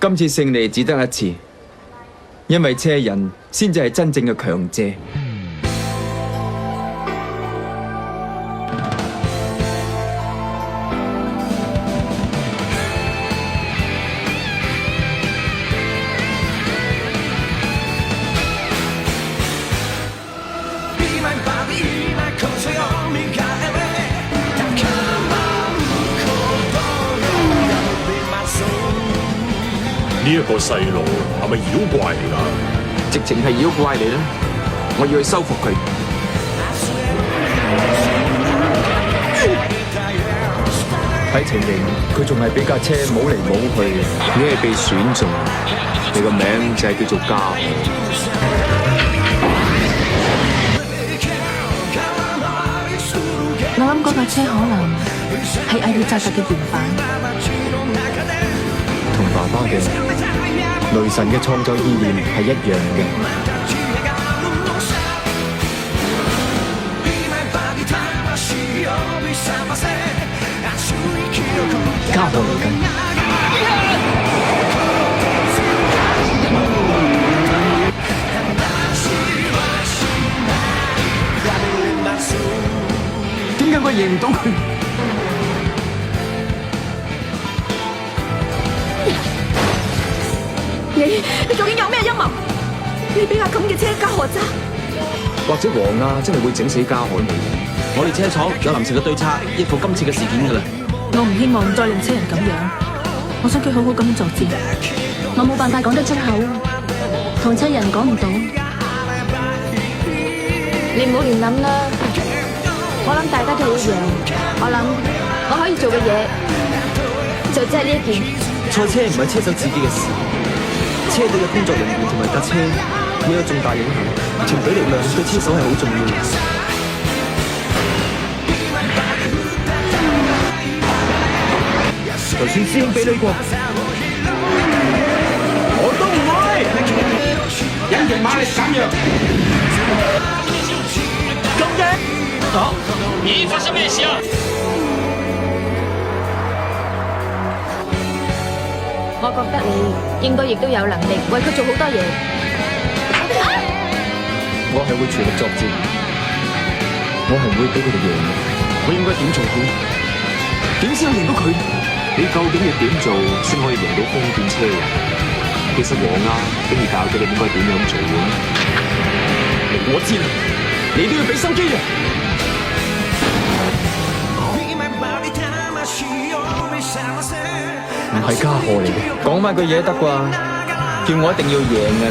今次勝利只得一次，因為車人先至係真正嘅強者。呢一個細路係咪妖怪嚟㗎？直情係妖怪嚟啦！我要去收服佢。睇情形，佢仲係俾架車冇嚟冇去。你係被選中，你個名就係叫做家伙。我諗嗰架車可能係艾爾扎特嘅原版，同爸爸嘅雷神嘅創作意念係一樣嘅。家伙嚟緊。點解我贏唔到佢？你究竟有咩陰謀？你俾架咁嘅車家伙揸？或者黃亞真係會整死家海你？我哋車廠有臨時嘅對策應付今次嘅事件㗎啦。我唔希望再令車人咁樣，我想佢好好咁作戰。我冇辦法講得出口，同車人講唔到。你唔好亂諗啦，我諗大家都係一樣。我諗我可以做嘅嘢就只係呢一件。賽車唔係車手自己嘅事，車隊嘅工作人員同埋架車會有重大影響，團隊力量對車手係好重要嘅。就算師兄俾你過，我都唔會。引擎馬力減弱。咁嘅？好，你發生咩事啊？我覺得你應該亦都有能力為佢做好多嘢。我係會全力作戰，我係唔會俾佢哋贏嘅。我應該點做好？點先可以贏到佢？你究竟要點做先可以贏到豐田車人？其實黃亞竟然教咗你應該點樣做嘅。我知啦，你都要俾心機嘅。唔係家伙嚟嘅，講翻句嘢得啩？叫我一定要贏啊！